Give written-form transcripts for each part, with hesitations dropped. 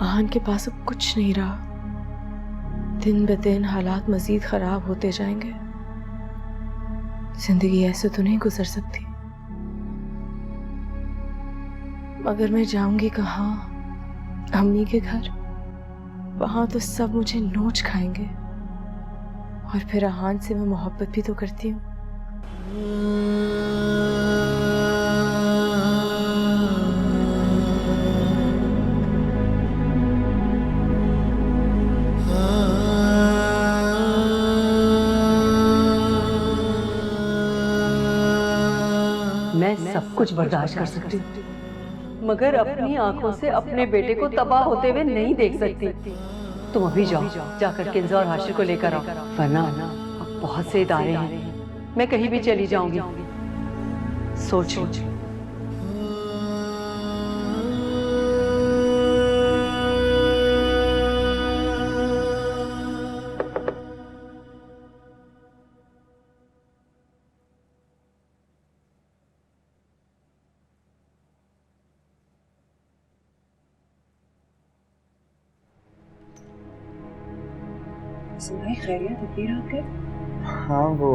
आहान के पास अब कुछ नहीं रहा। दिन ब दिन हालात मजीद खराब होते जाएंगे। जिंदगी ऐसे तो नहीं गुजर सकती। मगर मैं जाऊंगी कहाँ? अम्मी के घर। वहां तो सब मुझे नोच खाएंगे। और फिर आहान से मैं मोहब्बत भी तो करती हूँ। मैं सब कुछ बर्दाश्त कर सकती हूँ, मगर अपनी आंखों से अपने बेटे को तबाह होते हुए नहीं देख सकती। तुम अभी जाओ, जाकर किंजा और हाशिर को लेकर आओ, वरना अब बहुत से इदारे हैं, मैं कहीं भी चली जाऊंगी। सोच लो। सुनाई खैरियत इतनी रात के? हाँ, वो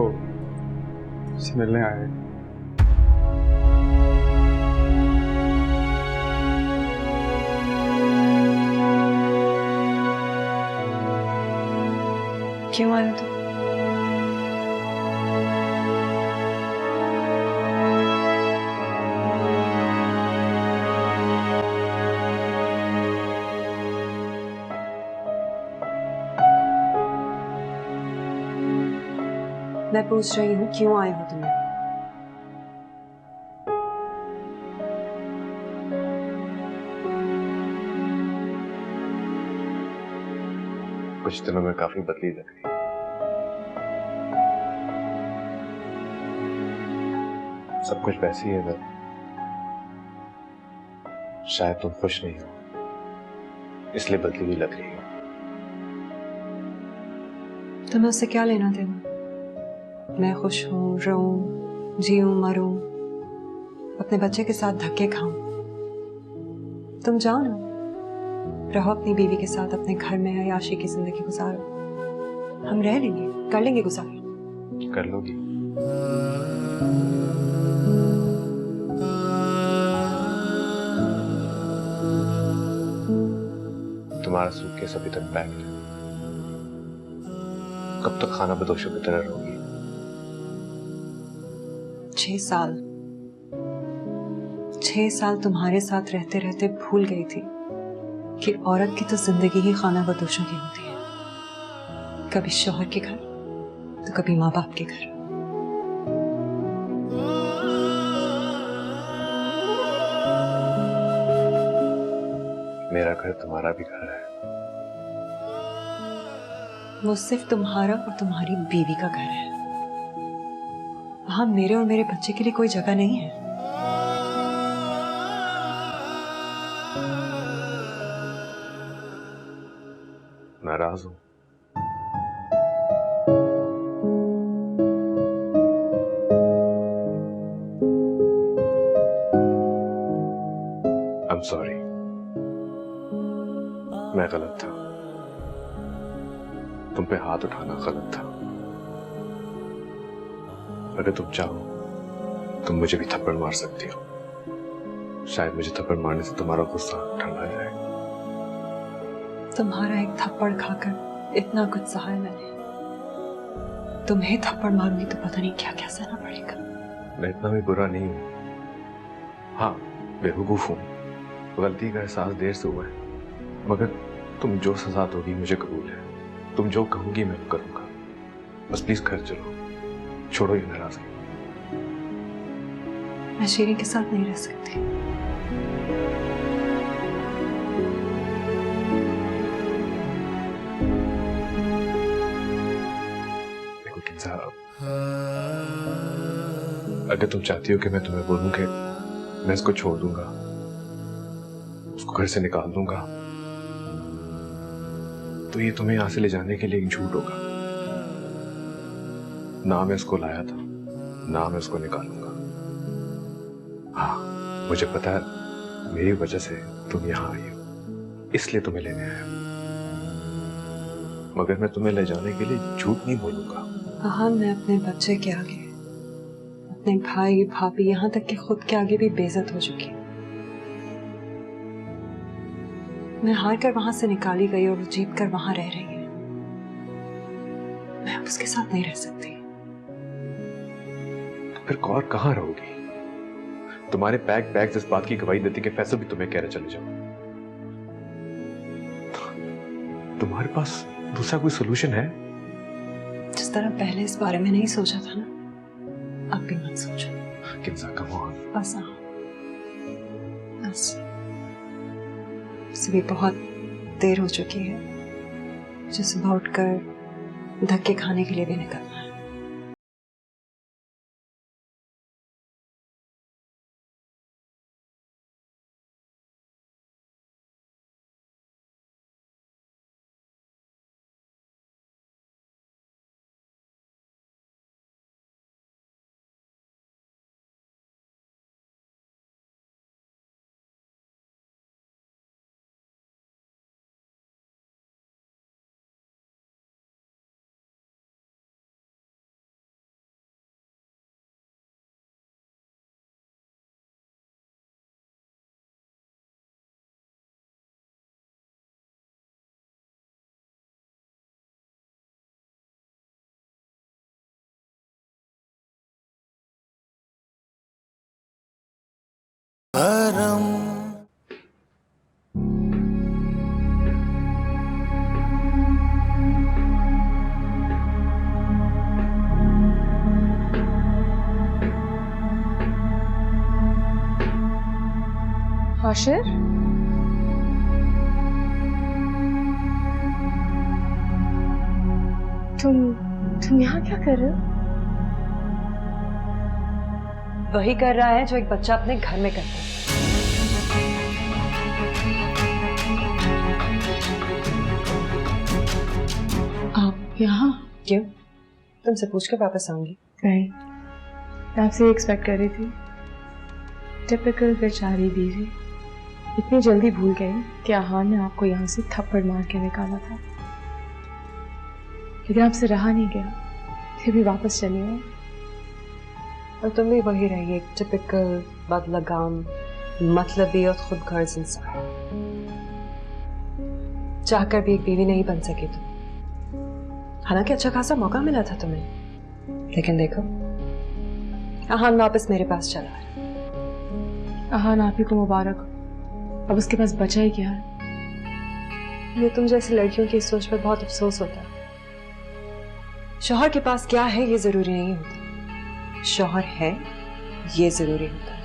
से मिलने आए। क्यों आए हो तुम? मैं पूछ रही हूँ क्यों आए हो तुम? कुछ दिनों में काफी बदली लग रही। सब कुछ वैसी है ना। शायद तुम खुश नहीं हो, इसलिए बदली हुई लग रही हो। तुम्हें उससे क्या लेना देना? मैं खुश हूँ, रहूं, जीऊं, मरूं, अपने बच्चे के साथ धक्के खाऊं। तुम जाओ ना, रहो अपनी बीवी के साथ अपने घर में, अयाशी की जिंदगी गुजारो। हम रह लेंगे, कर लेंगे गुजारा। कर लोगी? तुम्हारा सूटकेस अभी तक पैक्ड है। कब तक खाना बदोशों की तरह रहोगी? 6 साल। 6 साल तुम्हारे साथ रहते रहते भूल गई थी कि औरत की तो जिंदगी ही खाना बदोशों की होती है। कभी शौहर के घर तो कभी माँ बाप के घर। मेरा घर तुम्हारा भी घर है। वो सिर्फ तुम्हारा और तुम्हारी बीवी का घर है। वहां मेरे और मेरे बच्चे के लिए कोई जगह नहीं है। नाराज हूं? I'm sorry, मैं गलत था। तुम पे हाथ उठाना गलत था। अगर तुम चाहो तुम मुझे भी थप्पड़ मार सकती हो। शायद मुझे थप्पड़ मारने से तुम्हारा गुस्सा ठंडा जाए। तुम्हारा एक थप्पड़ खाकर इतना कुछ सहा है मैंने। तुम्हें थप्पड़ मारूंगी तो पता नहीं क्या क्या सहना पड़ेगा। मैं इतना भी बुरा नहीं हूं। हाँ, बेवकूफ हूं। गलती का एहसास देर से हुआ है। मगर तुम जो सजा दोगी मुझे कबूल है। तुम जो कहोगी मैं करूंगा। बस प्लीज घर चलो, छोड़ो ये नाराजगी। मैं शीरी के साथ नहीं रह सकती। देखो किंजा, अगर तुम चाहती हो कि मैं तुम्हें बोलूं कि मैं इसको छोड़ दूंगा, उसको घर से निकाल दूंगा, तो ये तुम्हें यहां से ले जाने के लिए एक झूठ होगा। ना मैं इसको लाया था, ना मैं उसको निकालूंगा। हाँ, मुझे पता है मेरी वजह से तुम यहां आई हो, इसलिए तुम्हें लेने आया, मगर मैं तुम्हें ले जाने के लिए झूठ नहीं बोलूंगा। हाँ, मैं अपने बच्चे के आगे, अपने भाई भाभी, यहाँ तक कि खुद के आगे भी बेइज्जत हो चुकी हूँ। मैं हार कर वहां से निकाली गई और वो जीत कर वहां रह रही है। मैं अब उसके साथ नहीं रह सकती। तो फिर और कहाँ रहोगी? तुम्हारे बैग इस बात की गवाही देते कि फैसल भी तुम्हें कह रहे चले जाओ। तुम्हारे पास दूसरा कोई सोल्यूशन है? जिस तरह पहले इस बारे में नहीं सोचा था ना, अब भी मत सोचो। Kinza, come on. बस हाँ, बस भी बहुत देर हो चुकी है। मुझे सुबह उठकर धक्के खाने के लिए भी निकलना है। हाशिर, तुम यहाँ क्या कर रहे हो? वही कर रहा है जो एक बच्चा अपने घर में करता है। आप यहाँ? क्यों? तुमसे पूछ के वापस आऊंगी। नहीं, मैं आपसे एक्सपेक्ट कर रही थी। टिपिकल बेचारी बीवी, इतनी जल्दी भूल गई कि आहान ने आपको यहाँ से थप्पड़ मार के निकाला था, लेकिन आपसे रहा नहीं गया, फिर भी वापस चले आए। और तुम भी वही रही, एक टिपिकल बदलगाम, मतलबी और खुदगर्ज इंसान। चाहकर भी एक बीवी नहीं बन सकी तुम। हालांकि अच्छा खासा मौका मिला था तुम्हें, लेकिन देखो आहान वापस मेरे पास चला है। आहान, आप ही को मुबारक हो, अब उसके पास बचा ही क्या है। ये तुम जैसी लड़कियों की सोच पर बहुत अफसोस होता है। शौहर के पास क्या है ये जरूरी नहीं होता, शौहर है ये जरूरी होता है।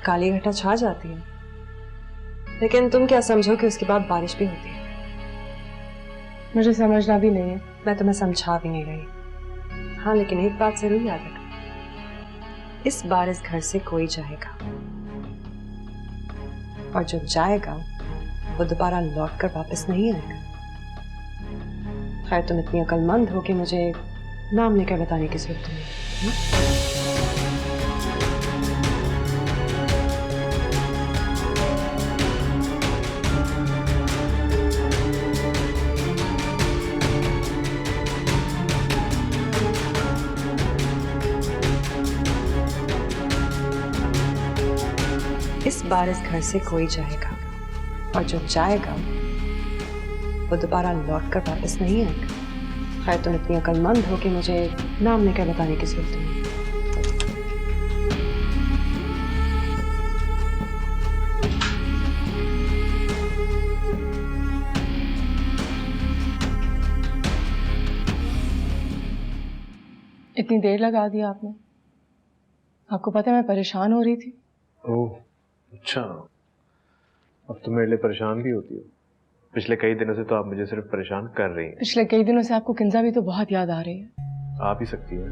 काली घटा छा जाती है, लेकिन तुम क्या समझो कि उसके बाद बारिश भी होती है। मुझे समझना भी नहीं है। मैं तुम्हें समझा भी नहीं रही। हाँ, लेकिन एक बात जरूर याद रखना, इस बार इस घर से कोई जाएगा, और जो जाएगा वो दोबारा लौट कर वापस नहीं आएगा। खैर, तुम इतनी अक्लमंद हो कि मुझे नाम लेकर बताने की जरूरत नहीं। इस बार इस घर से कोई जाएगा, और जो जाएगा वो दोबारा लौट कर वापस नहीं आएगा। खैर, तुम इतनी अक्लमंद हो कि मुझे नाम लेकर बताने की जरूरत नहीं। इतनी देर लगा दिया आपने। आपको पता है मैं परेशान हो रही थी। ओह अच्छा, अब तुम मेरे लिए परेशान भी होती हो। पिछले कई दिनों से तो आप मुझे सिर्फ परेशान कर रही हैं। पिछले कई दिनों से आपको किंजा भी तो बहुत याद आ रही है। आप ही सकती है,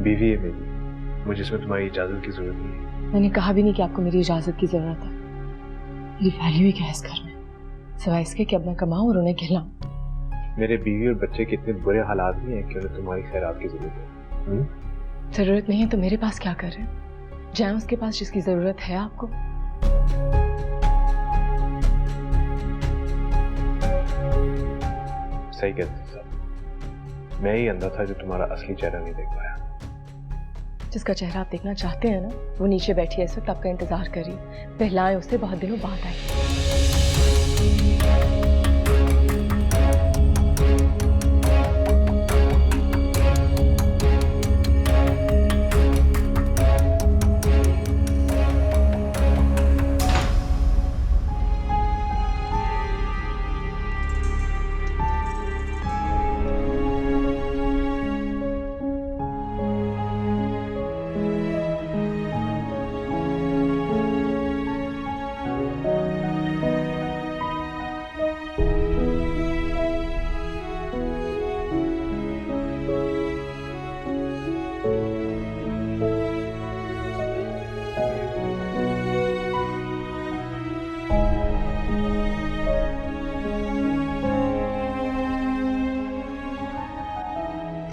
बीवी है मेरी, मुझे इसमें तुम्हारी इजाजत की जरूरत नहीं है। मैंने कहा भी नहीं कि आपको मेरी इजाजत की जरूरत है। मेरी वैल्यू ही क्या है इस घर में, सिवाय इसके कि अब मैं कमाऊं और उन्हें खिलाऊं। मेरे बीवी और बच्चे के इतने बुरे हालात नहीं है कि उन्हें तुम्हारी खैरात की जरूरत है। जरूरत नहीं है तो मेरे पास क्या कर रहे हैं? जाए उसके पास जिसकी जरूरत है आपको। सही कहते थे साहब, मैं ही अंधा था जो तुम्हारा असली चेहरा नहीं देख पाया। जिसका चेहरा आप देखना चाहते हैं ना, वो नीचे बैठी है इस वक्त, आपका इंतजार कर रही है। पहलाएं उससे, बहुत दिनों बाद आई।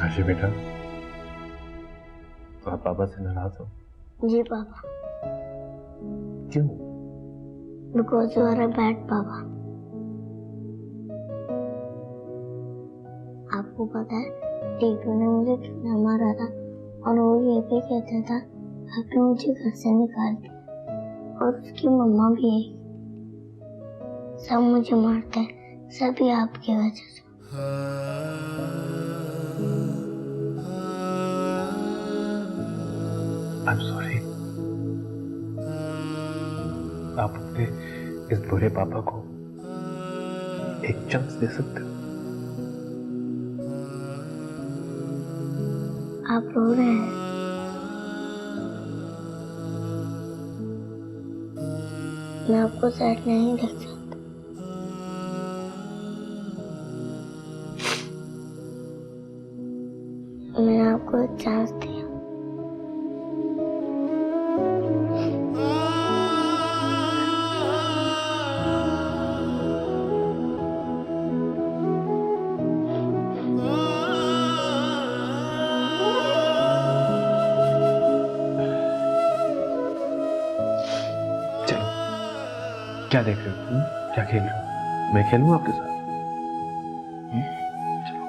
आशी बेटा, तो आप पापा से नाराज हो? जी पापा। क्यों? Because you are a bad पापा। आपको पता है टीटू ने मुझे कितना मारा था, और वो ये भी कहता था आपने मुझे घर से निकाल दिया, और उसकी मम्मा भी है। सब मुझे मारते हैं, सभी आपकी वजह से। I'm sorry। आप अपने इस बुरे पापा को एक चांस दे सकते हो? आप रो रहे हैं। मैं आपको सैड नहीं देख सकता। मैंने आपको एक चांस दिया। क्या देख रहे हो? क्या खेल रहे हो? मैं खेलूं आपके साथ? चलो।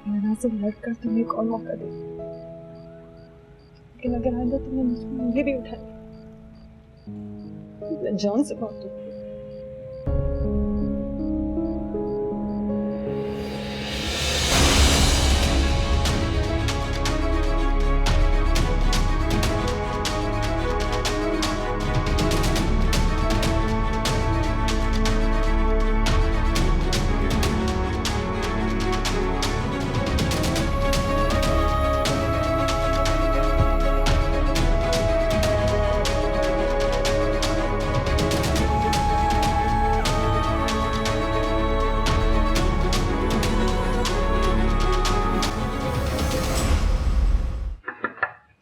मैंने से लड़कर तुम्हें एक और मौका दे, लेकिन अगर आइंदा तुमने मुझे उंगली भी उठाई, मैं जान से बात दूंगी।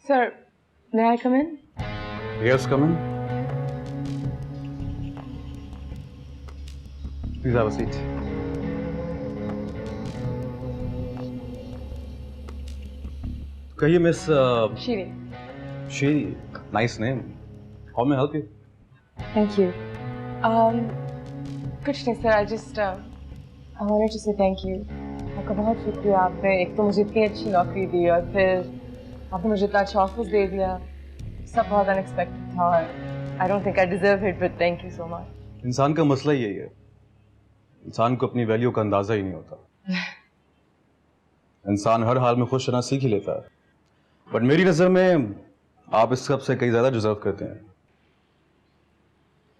Sir, may I come in? Yes, come in. Please have a seat. कहिए miss Shiri. Shiri, nice name. How may I help you? Thank you. कुछ नहीं sir, I wanted to say thank you. आपका बहुत शुक्रिया। आपने एक तो मुझे इतनी अच्छी नौकरी दी, और फिर आपने मुझे इतना अच्छा ऑफिस दे दिया। सब बहुत अनएक्सपेक्टेड था। I don't think I deserve it, but thank you so much. इंसान का मसला यही है, इंसान को अपनी वैल्यू का अंदाजा ही नहीं होता। इंसान हर हाल में खुश रहना सीख ही लेता है, बट मेरी नजर में आप इस सब से कहीं ज्यादा डिजर्व करते हैं।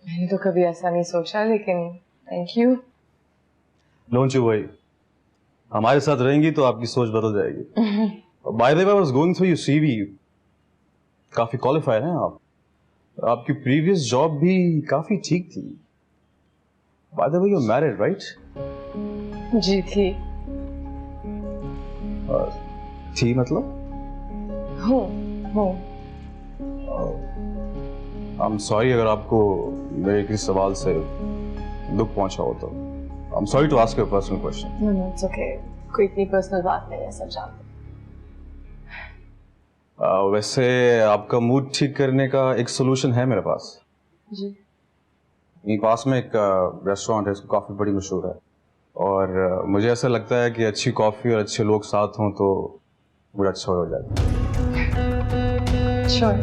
मैंने तो कभी ऐसा नहीं सोचा, लेकिन thank you. Don't you worry, हमारे साथ रहेंगी तो आपकी सोच बदल जाएगी। By the way, I was going through your CV, काफी क्वालिफाइड हैं आप। आपकी प्रीवियस जॉब भी काफी ठीक थी। By the way, you are married right? जी थी। थी मतलब? हूँ। आई एम सॉरी अगर आपको मेरे किसी सवाल से दुख पहुंचा हो तो। I am sorry to ask you a personal question. No, it's okay. कोई इतनी पर्सनल बात नहीं है, सब जानते। वैसे आपका मूड ठीक करने का एक सोल्यूशन है मेरे पास। जी। यहीं पास में एक रेस्टोरेंट है, उसकी कॉफ़ी बड़ी मशहूर है और मुझे ऐसा लगता है कि अच्छी कॉफ़ी और अच्छे लोग साथ हों तो बड़ा अच्छा हो जाता है। Sure.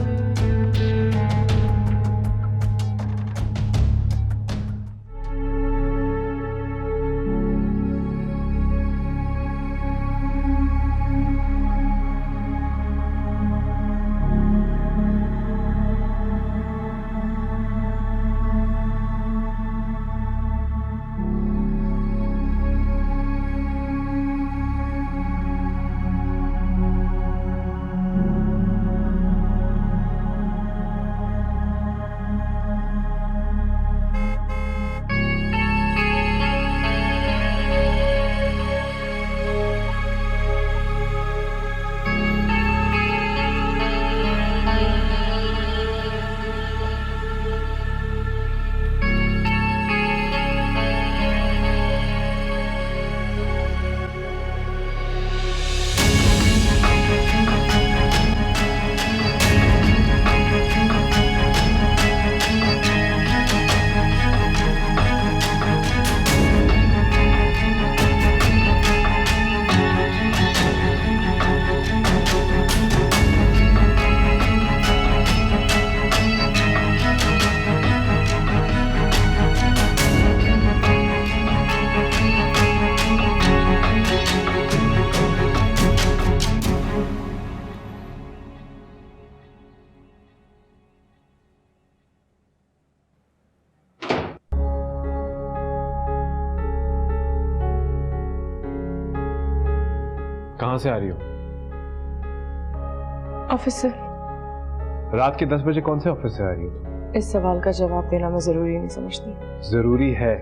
कहां से आ रही हो? ऑफिस से। रात के 10 बजे कौन से ऑफिस से आ रही हो? इस सवाल का जवाब देना मैं जरूरी नहीं समझती। जरूरी है।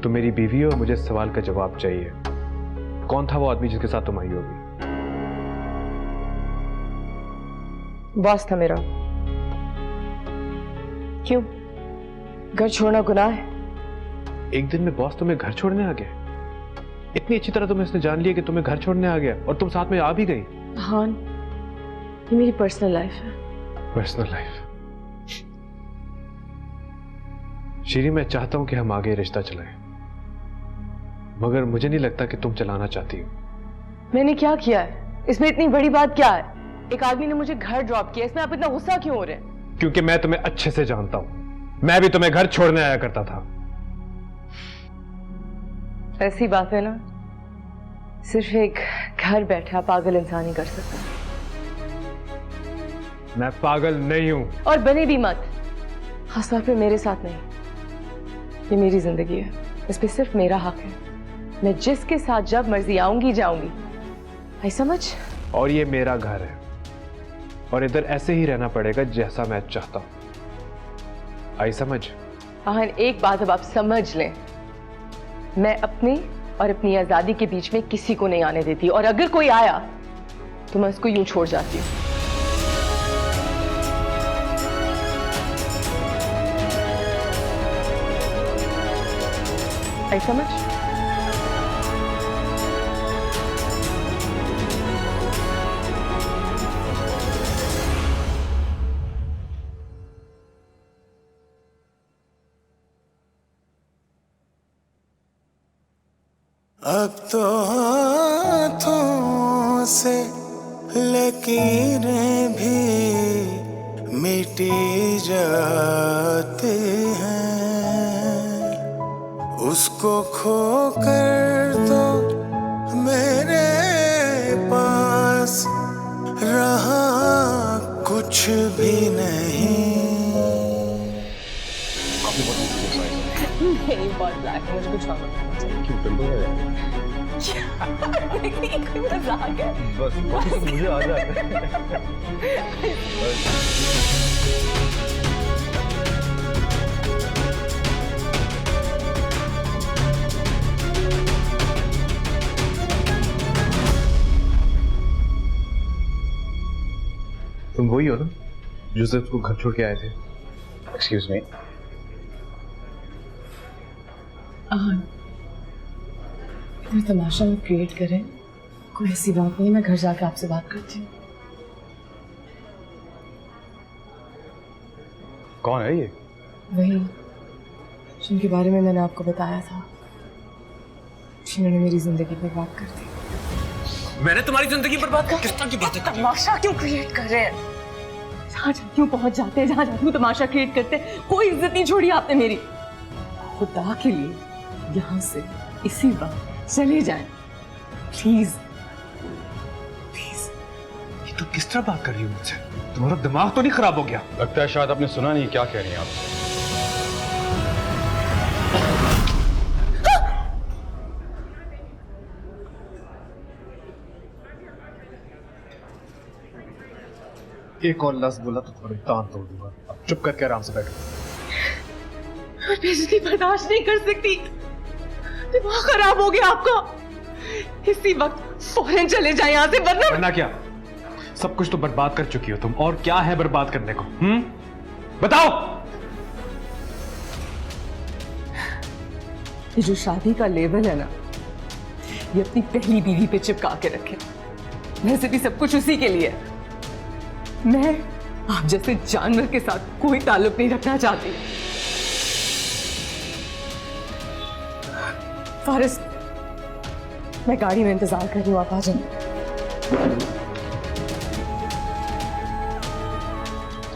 तुम मेरी बीवी हो और मुझे इस सवाल का जवाब चाहिए। कौन था वो आदमी जिसके साथ तुम आई होगी? बॉस था मेरा। क्यों? घर छोड़ना गुनाह है? एक दिन में बॉस तुम्हें घर छोड़ने आ गया? इतनी अच्छी तरह तुम्हें इसने जान लिया कि तुम्हें घर छोड़ने आ गया और तुम साथ में आ भी गई? हाँ, ये मेरी पर्सनल लाइफ है। Personal life? शीरी, मैं चाहता हूं कि हम आगे रिश्ता चलाएं, मगर मुझे नहीं लगता कि तुम चलाना चाहती हो। मैंने क्या किया है? इसमें इतनी बड़ी बात क्या है? एक आदमी ने मुझे घर ड्रॉप किया, इसमें आप इतना गुस्सा क्यों हो रहे हैं? क्योंकि मैं तुम्हें अच्छे से जानता हूं। मैं भी तुम्हें घर छोड़ने आया करता था। ऐसी बात है ना, सिर्फ एक घर बैठा पागल इंसान ही कर सकता है। मैं पागल नहीं हूं। और बने भी मत, खासतौर पे मेरे साथ नहीं। ये मेरी जिंदगी है, इस पे सिर्फ मेरा हक है। मैं जिसके साथ जब मर्जी आऊंगी जाऊंगी, आई समझ? और ये मेरा घर है और इधर ऐसे ही रहना पड़ेगा जैसा मैं चाहता हूं। आई समझ? आहन, एक बात अब आप समझ लें, मैं अपनी और अपनी आजादी के बीच में किसी को नहीं आने देती, और अगर कोई आया तो मैं उसको यूं छोड़ जाती हूं। आई समझ? अब तो हाथों से लकीरें भी मिटी जाती हैं, उसको खोकर तो मेरे पास रहा कुछ भी नहीं। नहीं, बहुत ब्लैक है, मुझे कुछ और बताना चाहिए। क्यों पिंपल है? ये कोई मजाक है? बस तो मुझे आ जाता है। तुम वही हो ना जो सिर्फ को घर छोड़ के आए थे? Excuse me. इतना तमाशा मत क्रिएट करें, कोई ऐसी बात नहीं। मैं घर जाकर आपसे बात करती हूँ। कौन है ये? वही जिनके बारे में मैंने आपको बताया था, जिन्होंने मेरी जिंदगी बर्बाद कर दी। मैंने तुम्हारी जिंदगी बर्बाद कर? किस तरह की बातें कर रही हो? तमाशा क्यों क्रिएट कर रहे हैं? जहाँ जाती हूँ पहुंच जाते हैं, जहाँ जाती हूँ तमाशा क्रिएट करते हैं। कोई इज्जत नहीं छोड़ी आपने मेरी। खुदा के लिए यहाँ से इसी वक्त चले जाएं प्लीज। ये तो किस तरह बात कर रही हो मुझसे? तुम्हारा दिमाग तो नहीं खराब हो गया? लगता है शायद आपने सुना नहीं क्या कह रही हैं आप। एक और लफ्ज़ बोला तो तुम्हारे दांत तोड़ दूंगा। अब चुप करके आराम से बैठो। मैं बेइज्जती बर्दाश्त नहीं कर सकती। दिमाग खराब हो गया आपका। इसी वक्त फौरन चले जाए यहाँ से, वरना क्या? सब कुछ तो बर्बाद कर चुकी हो तुम, और क्या है बर्बाद करने को? बताओ। ये जो शादी का लेवल है ना, ये अपनी पहली बीवी पे चिपका के रखे। वैसे भी सब कुछ उसी के लिए है। मैं आप जैसे जानवर के साथ कोई ताल्लुक नहीं रखना चाहती। फारिस, मैं गाड़ी में इंतजार कर रही हूँ, आप आ जाइए।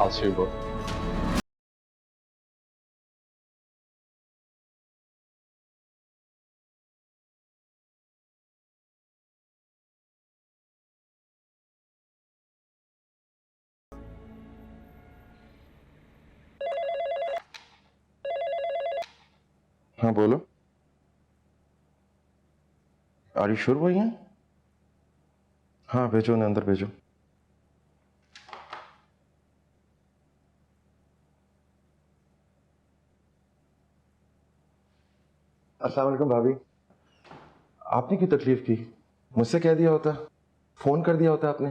I'll see you both. हाँ बोलो। आर यू श्योर वही हैं? हाँ भेजो, उन्हें अंदर भेजो। अस्सलाम वालेकुम भाभी। आपने क्यों तकलीफ की? मुझसे कह दिया होता, फोन कर दिया होता आपने।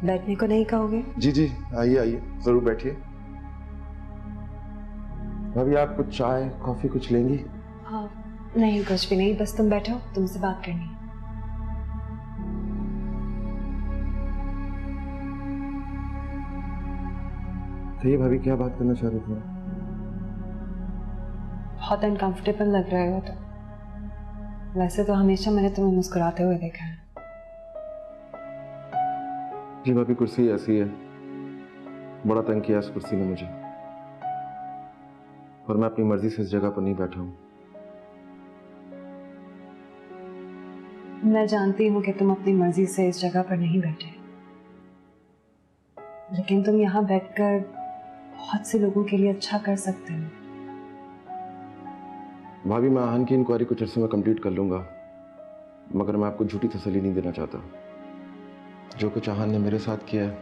बैठने को नहीं कहोगे? जी जी, आइए आइए, जरूर बैठिए। भाभी आप कुछ चाय कॉफी कुछ लेंगी? हाँ नहीं, कुछ भी नहीं, बस तुम बैठो, तुमसे बात करनी है। तो ये भाभी क्या बात करना चाह रही थी? बहुत अनकंफर्टेबल लग रहे हो तो। वैसे तो हमेशा मैंने तुम्हें मुस्कुराते हुए देखा है। जी भाभी, कुर्सी ऐसी है, बड़ा तंग किया इस कुर्सी ने मुझे, और मैं अपनी मर्जी से इस जगह पर नहीं बैठा हूं। मैं जानती हूँ कि तुम अपनी मर्जी से इस जगह पर नहीं बैठे, लेकिन तुम यहाँ बैठकर बहुत से लोगों के लिए अच्छा कर सकते हो। भाभी मैं आहन की इंक्वायरी कुछ अर्से में कंप्लीट कर लूंगा, मगर मैं आपको झूठी तसल्ली नहीं देना चाहता। जो कुछ आहन ने मेरे साथ किया है,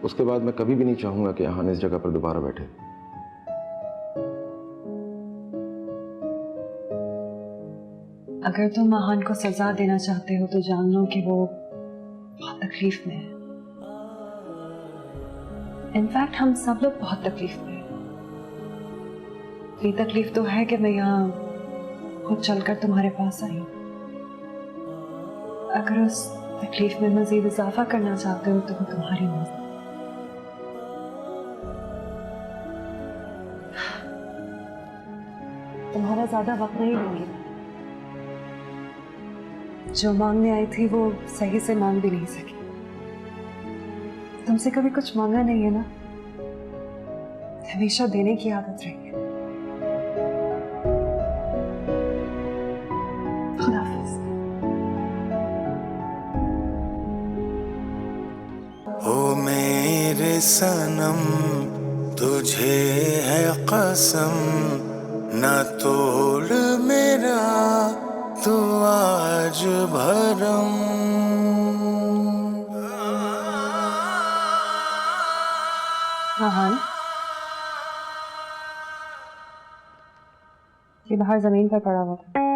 उसके बाद मैं कभी भी नहीं चाहूंगा कि आहन इस जगह पर दोबारा बैठे। अगर तुम आहन को सजा देना चाहते हो तो जान लो कि वो बहुत तकलीफ में है। इनफैक्ट हम सब लोग बहुत तकलीफ में हैं। ये तकलीफ तो है कि मैं यहाँ खुद चलकर तुम्हारे पास आई। अगर उस तकलीफ में मजीद इजाफा करना चाहते हो तो वो तुम्हारी मर्जी। तुम्हारा ज्यादा वक्त नहीं लूंगी। जो मांगने आई थी वो सही से मांग भी नहीं सकी। तुमसे कभी कुछ मांगा नहीं है ना, हमेशा देने की आदत रही है। खुदा हाफिज। ओ मेरे सनम, तुझे है कसम, ना तोड़ मेरा तू आज भरम। हाँ, ये बाहर जमीन पर पड़ा हुआ था।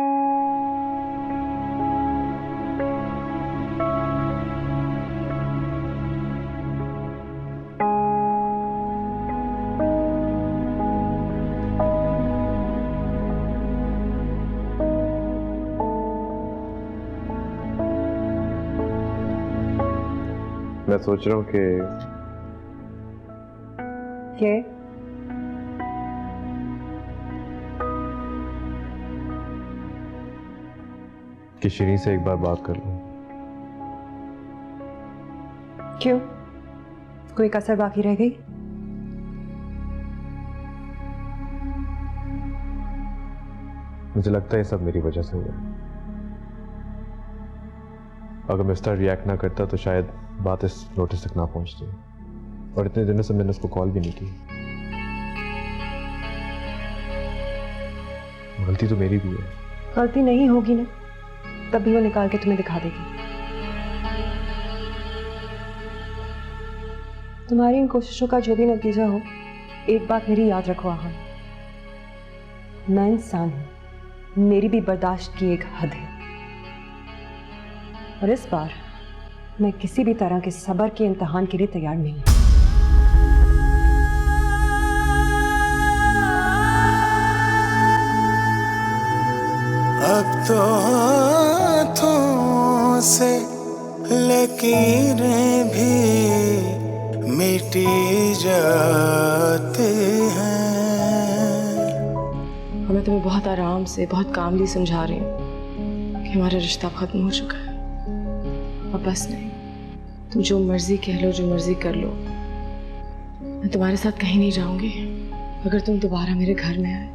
मैं सोच रहा हूँ कि ये कि शिरीन से एक बार बात कर लूं। क्यों? कोई कसर बाकी रह गई? मुझे लगता है ये सब मेरी वजह से हुआ। अगर मैं इस तरह रिएक्ट ना करता तो शायद बात इस नोटिस तक ना पहुंचती, और इतने दिनों से मैंने उसको कॉल भी नहीं की। गलती तो मेरी भी है। गलती नहीं होगी ना, तभी वो निकाल के तुम्हें दिखा देगी। तुम्हारी इन कोशिशों का जो भी नतीजा हो, एक बात मेरी याद रखो आहान, मैं इंसान हूं, मेरी भी बर्दाश्त की एक हद है, और इस बार मैं किसी भी तरह के सब्र के इम्तिहान के लिए तैयार नहीं हूं। अब तो हाथों से लकीरें भी मिटी जाते हैं। मैं तुम्हें बहुत आराम से, बहुत कामली समझा रही हूँ कि हमारा रिश्ता खत्म हो चुका है। अब बस नहीं, तुम जो मर्जी कह लो, जो मर्जी कर लो, मैं तुम्हारे साथ कहीं नहीं जाऊंगी। अगर तुम दोबारा मेरे घर में आए,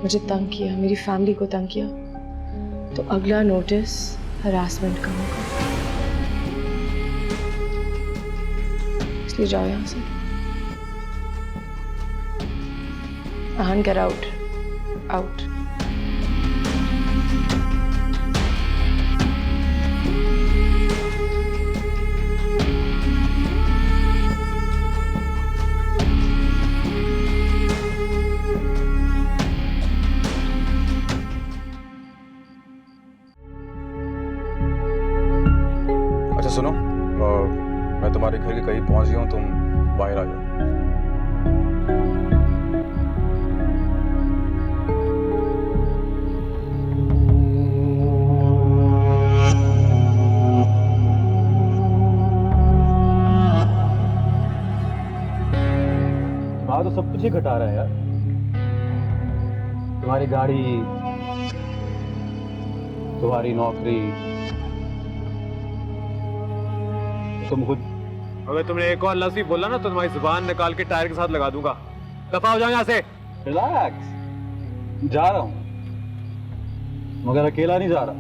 मुझे तंग किया, मेरी फैमिली को तंग किया, तो अगला नोटिस हरासमेंट का होगा। इसलिए जाओ यहाँ से। आहान, गेट आउट, आउट। अच्छा सुनो, मैं तुम्हारे घर के करीब पहुंच गया हूँ, तुम बाहर आ जाओ। हाँ तो सब कुछ ही घटा रहा है यार, तुम्हारी गाड़ी, तुम्हारी नौकरी, तुम खुद। अगर तुमने एक और लफ्ज़ भी बोला ना तो तुम्हारी जुबान निकाल के टायर के साथ लगा दूंगा। दफा हो जाओ यहाँ से। रिलैक्स, जा रहा हूं मगर अकेला नहीं जा रहा,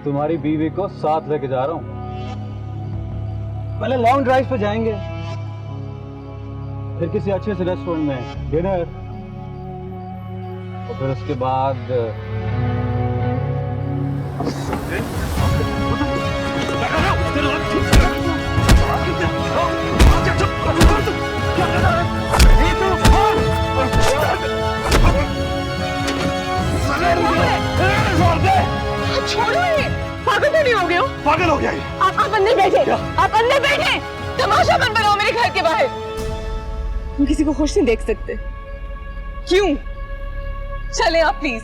तुम्हारी बीवी को साथ लेके जा रहा हूं। पहले लॉन्ग ड्राइव पे जाएंगे, फिर किसी अच्छे से रेस्टोरेंट में डिनर, और फिर उसके बाद छोड़ो ये, पागल तो नहीं हो गए हो? पागल हो गया ये। आप अंदर बैठे, आप अंदर बैठे, तमाशा बन बनाओ मेरे घर के बाहर। हम किसी को खुश नहीं देख सकते। क्यों? चले आप प्लीज।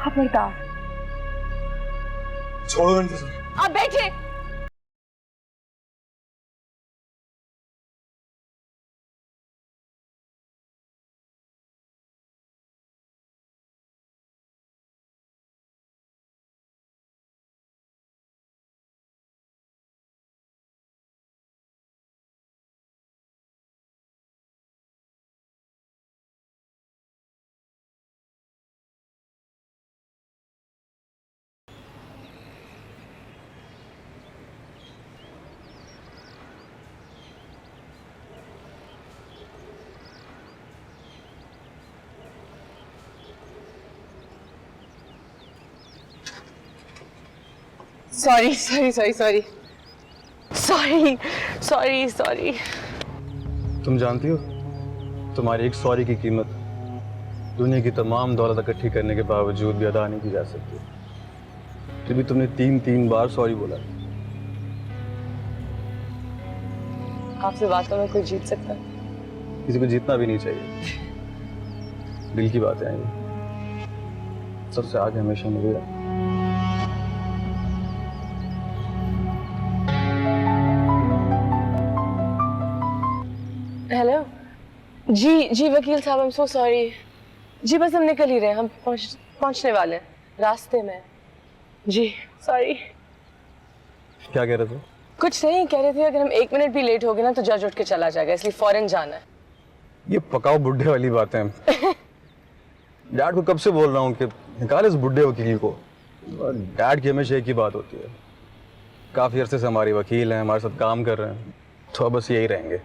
खबरदार, छोड़ो, आप बैठे। Sorry sorry sorry sorry sorry sorry sorry. तुम जानती हो तुम्हारी एक सॉरी की कीमत दुनिया की तमाम दौलत इकट्ठी करने के बावजूद भी अदा नहीं की जा सकती। फिर भी तुमने 3 बार सॉरी बोला। आपसे बातों में कोई जीत सकता है? किसी को जीतना भी नहीं चाहिए, दिल की बातें आएंगी, सबसे आगे हमेशा मुझे रखना। जी वकील साहब, आई एम सो सॉरी। जी बस हम निकल ही रहे हैं, हम पहुंचने वाले हैं, रास्ते में। जी सॉरी। क्या कह रहे थे? कुछ नहीं कह रहे थे, अगर हम 1 मिनट भी लेट हो गए ना तो जज उठ के चला जाएगा, इसलिए फौरन जाना है। ये पकाओ बुढ़े वाली बातें डैड को कब से बोल रहा हूँ कि निकाल इस बुढ़े वकील को। डैड की हमेशा एक ही बात होती है, काफी अरसे से हमारी वकील हैं, हमारे साथ काम कर रहे हैं, तो बस यही रहेंगे।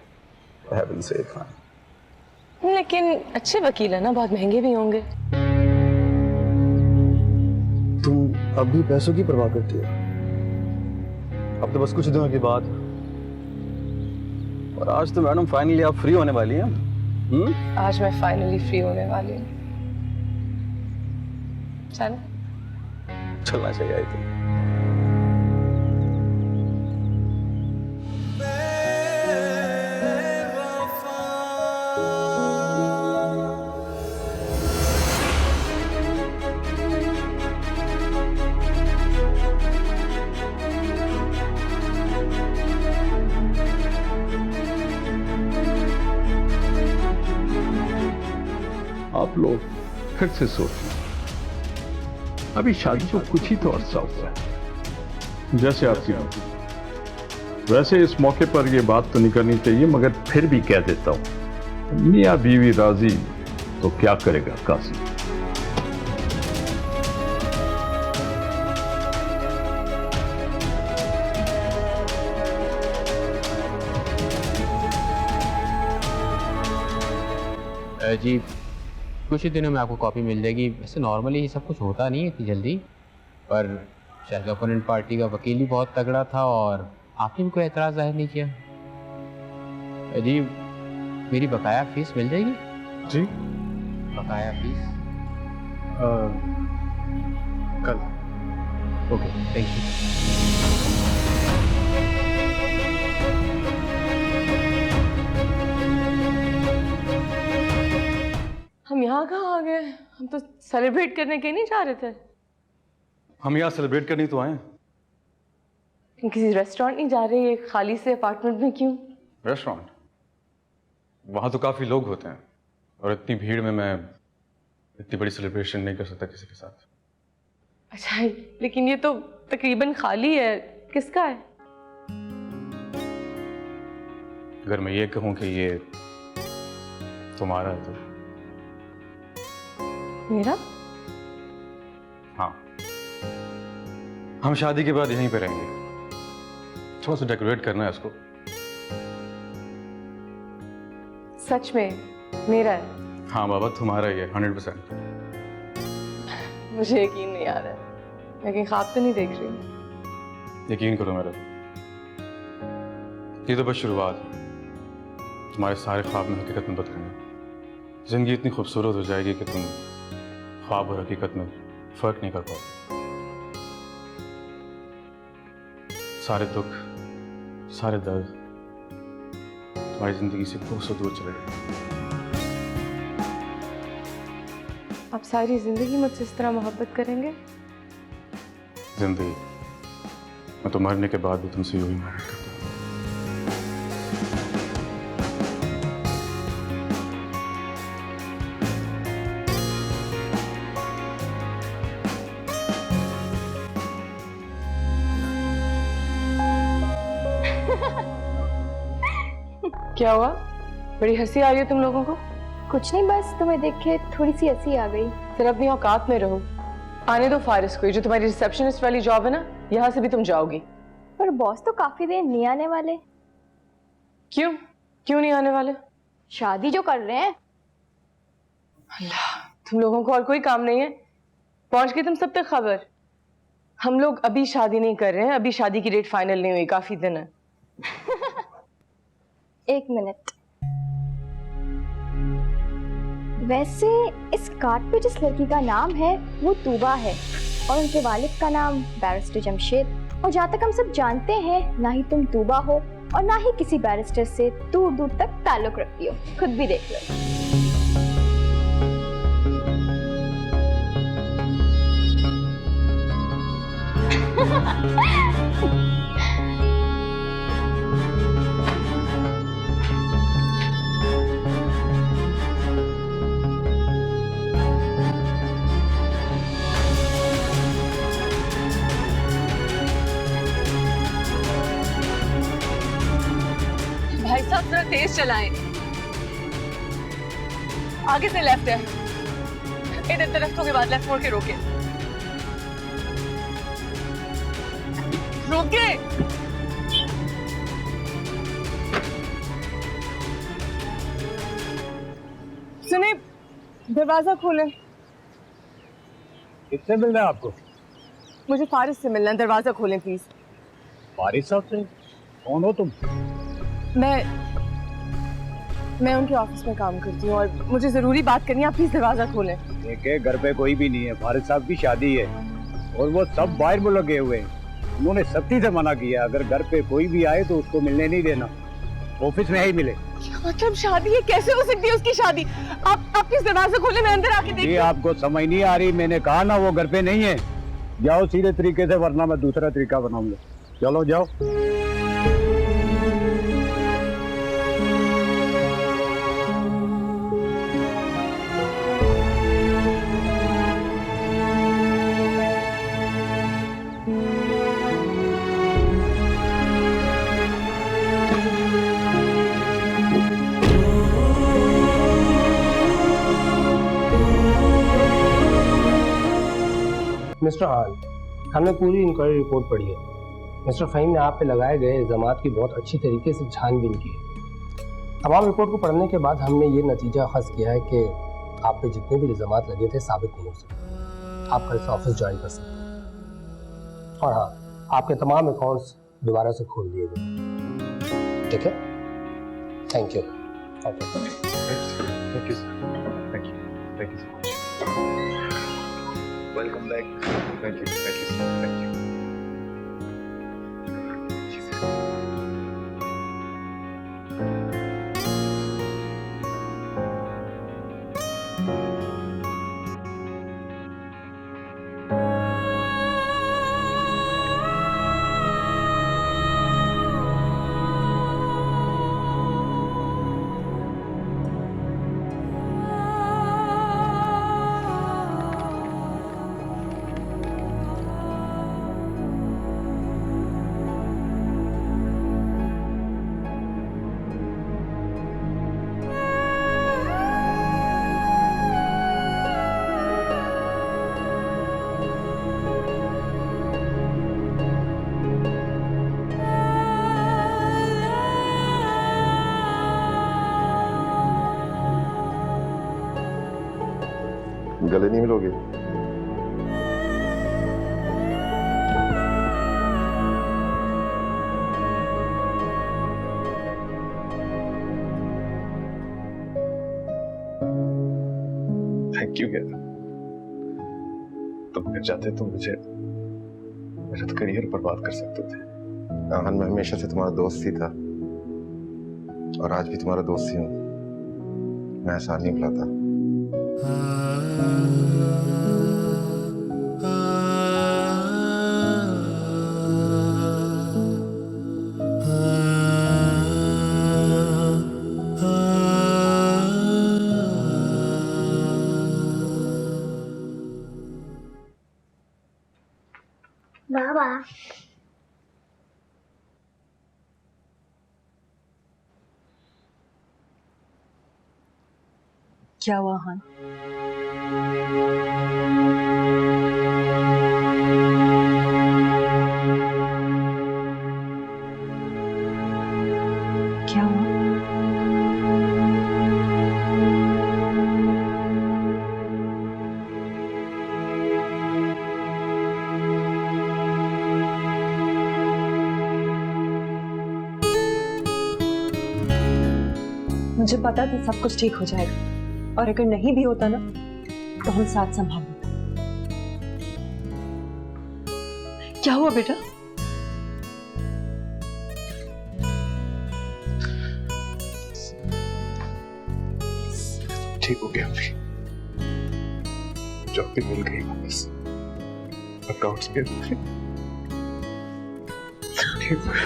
लेकिन अच्छे वकील है ना, बहुत महंगे भी होंगे। तुम अब भी पैसों की परवाह करती हो? अब तो बस कुछ दिनों की बात, और आज तो मैडम फाइनली आप फ्री होने वाली हैं। आज मैं फाइनली फ्री होने वाली हूँ। चलना चाहिए आई थिंक। आप लोग फिर से सोचिए, अभी शादी को कुछ ही तो अरसा हुआ है। जैसे आपकी बात, वैसे इस मौके पर यह बात तो नहीं करनी चाहिए, मगर फिर भी कह देता हूं, मियां बीवी राजी तो क्या करेगा कासिम। जी कुछ ही दिनों में आपको कॉपी मिल जाएगी। वैसे नॉर्मली ये सब कुछ होता नहीं है इतनी जल्दी, पर शायद अपोनेंट पार्टी का वकील भी बहुत तगड़ा था और आपने भी कोई एतराज़ जाहिर नहीं किया। जी मेरी बकाया फीस मिल जाएगी? जी बकाया फीस कल। Okay thank you. हम यहाँ कहाँ आ गए? हम तो सेलिब्रेट करने के नहीं जा रहे थे। हम यहाँ सेलिब्रेट करने तो आए हैं। किसी रेस्टोरेंट नहीं जा रहे, ये खाली से अपार्टमेंट में क्यों? रेस्टोरेंट? वहाँ तो काफी लोग होते हैं, और इतनी भीड़ में मैं इतनी बड़ी सेलिब्रेशन नहीं कर सकता किसी के साथ। अच्छा लेकिन ये तो तकरीबन खाली है, किसका है? अगर मैं ये कहूँ कि ये तुम्हारा है तो? मेरा? हाँ, हम शादी के बाद यहीं पे रहेंगे। थोड़ा सा डेकोरेट करना है इसको। सच में मेरा है? हाँ बाबा तुम्हारा ही है 100%। मुझे यकीन नहीं आ रहा है, लेकिन ख्वाब तो नहीं देख रही। यकीन करो मेरा, ये तो बस शुरुआत है। तुम्हारे सारे ख्वाब में हकीकत में बदलूंगा। जिंदगी इतनी खूबसूरत हो जाएगी कि तुम ख्वाब और हकीकत में फर्क नहीं कर पाओगे। सारे दुख, सारे दर्द तुम्हारी जिंदगी से बहुत दूर चले गए। आप सारी जिंदगी मुझसे इस तरह मोहब्बत करेंगे? जिंदगी? मैं तो मरने के बाद भी तुमसे यूं ही मोहब्बत करता हूँ। क्या हुआ? बड़ी हंसी आ रही है तुम लोगों को? कुछ नहीं, बस तुम्हें देख के थोड़ी सी हंसी आ गई। फिर अपनी औकात में रहो। आने दो फारिस को, जो तुम्हारी रिसेप्शनिस्ट वाली जॉब है ना, यहाँ से भी तुम जाओगी। पर बॉस तो काफी देर नहीं आने वाले। क्यों नहीं आने वाले? शादी जो कर रहे हैं। अल्लाह, तुम लोगों को और कोई काम नहीं है? पहुंच गई तुम सब तक खबर? हम लोग अभी शादी नहीं कर रहे हैं, अभी शादी की डेट फाइनल नहीं हुई, काफी दिन है। एक मिनट, वैसे इस कार्ड पे जिस लड़की का नाम है वो तूबा है, और उनके वालिद का नाम बैरिस्टर जमशेद। और जहाँ तक हम सब जानते हैं, ना ही तुम तूबा हो और ना ही किसी बैरिस्टर से दूर दूर तक ताल्लुक रखती हो। खुद भी देख लो। तेज चलाएं। आगे से लेफ्ट है, इधर दरख्तों के बाद लेफ्ट मोड़ के रोके। रोके। सुने, दरवाजा खोले। किससे मिलना है आपको? मुझे फारिस से मिलना है, दरवाजा खोलें प्लीज। फारिस साहब से? कौन हो तुम? मैं उनके ऑफिस में काम करती हूँ और मुझे जरूरी बात करनी है, आप प्लीज दरवाजा खोलें। देखे, घर पे कोई भी नहीं है, फारिस साहब की शादी है और वो सब बाहर में लगे हुए हैं। उन्होंने सख्ती से मना किया, अगर घर पे कोई भी आए तो उसको मिलने नहीं देना, ऑफिस में ही मिले। क्या मतलब शादी है? कैसे हो सकती है उसकी शादी? आप प्लीज दरवाजा खोले, मैं अंदर आके देखती हूँ। आपको समझ नहीं आ रही, मैंने कहा ना वो घर पे नहीं है। जाओ सीधे तरीके से, वरना मैं दूसरा तरीका बनाऊंगा। चलो जाओ। मिस्टर हाल, हमने पूरी इंक्वायरी रिपोर्ट पढ़ी है। मिस्टर फ़हीम ने आप पे लगाए गए इल्ज़ामात की बहुत अच्छी तरीके से छानबीन की है। तमाम रिपोर्ट को पढ़ने के बाद हमने ये नतीजा अख़ज़ किया है कि आप पे जितने भी इल्ज़ामात लगे थे साबित नहीं हो सकते। आप कल से ऑफिस ज्वाइन कर सकते हैं और हाँ, आपके तमाम अकाउंट्स दोबारा से खोल दिए गए। ठीक है, thank you. Thank you so much. Welcome back. Thank you, sir. Thank you. गले नहीं मिलोगे? थैंक यू यार, तुम मिल जाते तो मुझे मेरा तो करियर बर्बाद कर सकते थे। आहन, मैं हमेशा से तुम्हारा दोस्त ही था और आज भी तुम्हारा दोस्त ही हूँ। मैं ऐसा नहीं भुलाता। बाबा, क्या हुआ हान? क्या हुआ? मुझे पता था सब कुछ ठीक हो जाएगा और अगर नहीं भी होता ना तो हम साथ संभाल लेते। क्या हुआ बेटा? ठीक हो गया अभी, जॉब भी मिल गई वापस, अकाउंट्स भी ठीक हो गया।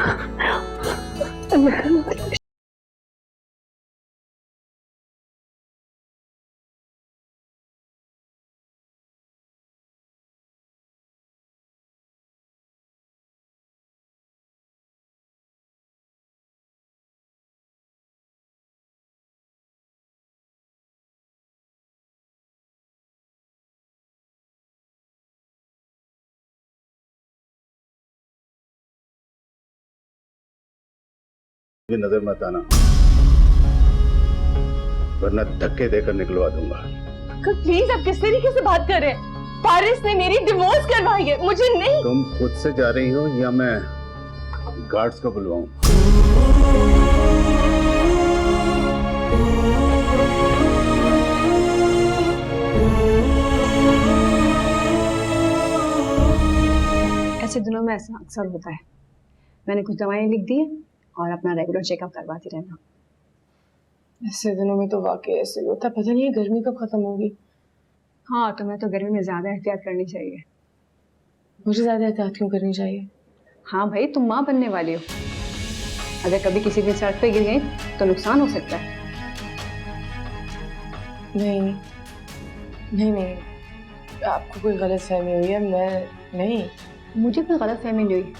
मुझे नजर मत आना, वरना धक्के देकर निकलवा दूंगा। प्लीज, आप किस तरीके से बात कर रहे हैं? पारिस ने मेरी डिवोर्स करवाई है, मुझे नहीं। तुम खुद से जा रही हो या मैं गार्ड्स को बुलवाऊं? ऐसे दिनों में ऐसा अक्सर होता है। मैंने कुछ दवाएं लिख दी है और अपना रेगुलर चेकअप करवाती रहना। ऐसे दिनों में तो वाकई ऐसे ही होता है, पता नहीं गर्मी कब खत्म होगी। हाँ, तुम्हें तो गर्मी में ज्यादा एहतियात करनी चाहिए। मुझे ज्यादा एहतियात क्यों करनी चाहिए? हाँ भाई, तुम माँ बनने वाली हो। अगर कभी किसी दिन सड़क पे गिर गई तो नुकसान हो सकता है। नहीं नहीं नहीं, आपको कोई गलत फहमी हुई है। मैं नहीं, मुझे कोई गलत फहमी नहीं हुई।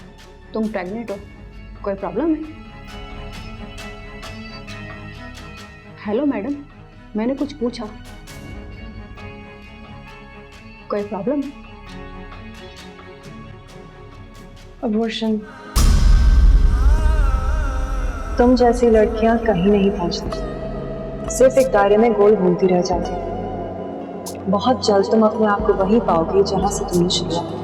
तुम प्रेग्नेंट हो, कोई प्रॉब्लम है? हेलो मैडम, मैंने कुछ पूछा, कोई प्रॉब्लम है? अबॉर्शन। तुम जैसी लड़कियां कहीं नहीं पहुंचती, सिर्फ एक दायरे में गोल घूमती रह जाती। बहुत जल्द तुम अपने आप को वहीं पाओगी जहां से तुमने शुरुआत की।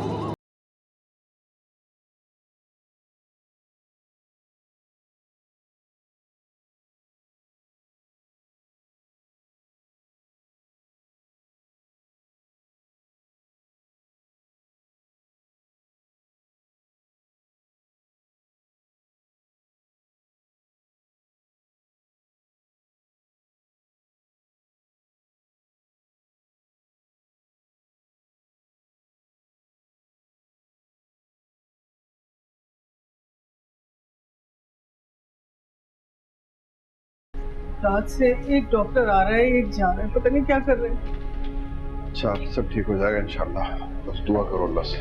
रात से एक डॉक्टर आ रहा है, एक जा रहा है, पता नहीं क्या कर रहे हैं। अच्छा, सब ठीक हो जाएगा इंशाल्लाह, बस दुआ करो अल्लाह से।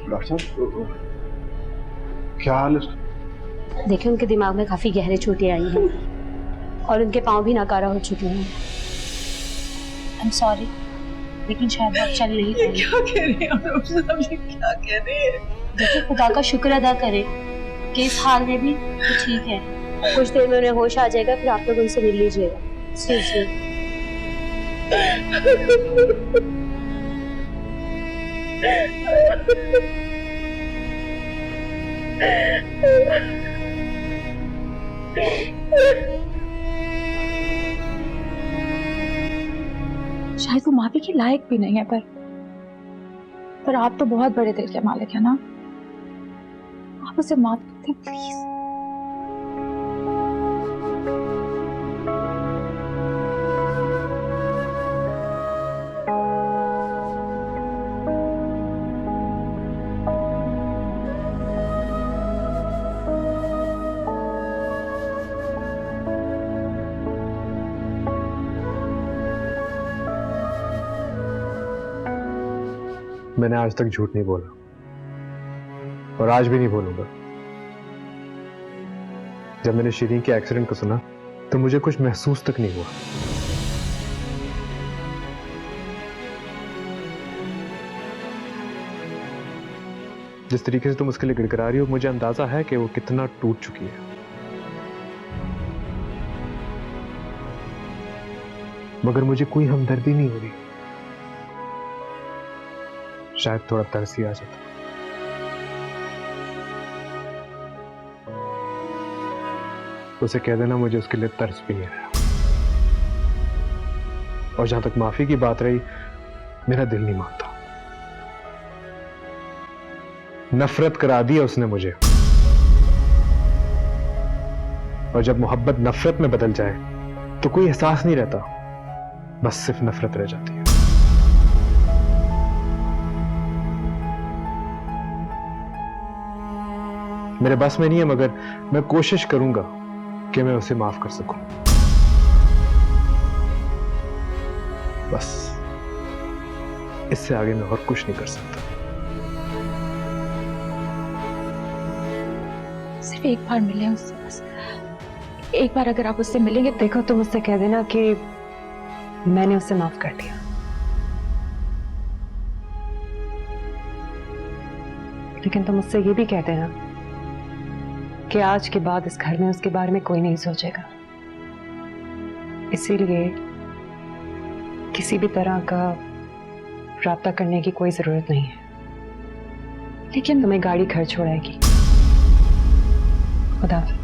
डॉक्टर साहब, क्या हाल है? देखिए, उनके दिमाग में काफी गहरे चोटें आई हैं और उनके पांव भी नाकारा हो चुके हैं। आई एम सॉरी, लेकिन शायद आप चल नहीं पाएंगे। क्या कह रहे हैं आप? क्या कह रहे हैं? देखिए, खुदा का शुक्र अदा करें कि इस हाल में भी तो ठीक है। कुछ देर में उन्हें होश आ जाएगा, फिर आप लोग उनसे मिल लीजिएगा। शायद वो माफी के लायक भी नहीं है, पर आप तो बहुत बड़े दिल के मालिक है ना, आप उसे माफ करते प्लीज। मैंने आज तक झूठ नहीं बोला और आज भी नहीं बोलूंगा। जब मैंने शिरीन के एक्सीडेंट को सुना तो मुझे कुछ महसूस तक नहीं हुआ। जिस तरीके से तुम उसके लिए गिड़गिड़ा रही हो, मुझे अंदाजा है कि वो कितना टूट चुकी है। मगर मुझे कोई हमदर्दी नहीं हो रही। शायद थोड़ा तरस ही आ जाता। उसे कह देना मुझे उसके लिए तरस भी नहीं आया। और जहां तक माफी की बात रही, मेरा दिल नहीं मानता। नफरत करा दी है उसने मुझे, और जब मोहब्बत नफरत में बदल जाए तो कोई एहसास नहीं रहता, बस सिर्फ नफरत रह जाती है। मेरे बस में नहीं है, मगर मैं कोशिश करूंगा कि मैं उसे माफ कर सकूं। बस इससे आगे मैं और कुछ नहीं कर सकता। सिर्फ एक बार मिले उससे, बस एक बार अगर आप उससे मिलेंगे। देखो, तुम उससे कह देना कि मैंने उसे माफ कर दिया। लेकिन तुम उससे ये भी कह देना कि आज के बाद इस घर में उसके बारे में कोई नहीं सोचेगा, इसीलिए किसी भी तरह का राब्ता करने की कोई जरूरत नहीं है। लेकिन तुम्हें गाड़ी घर छोड़ाएगी। खुदा हाफिज़।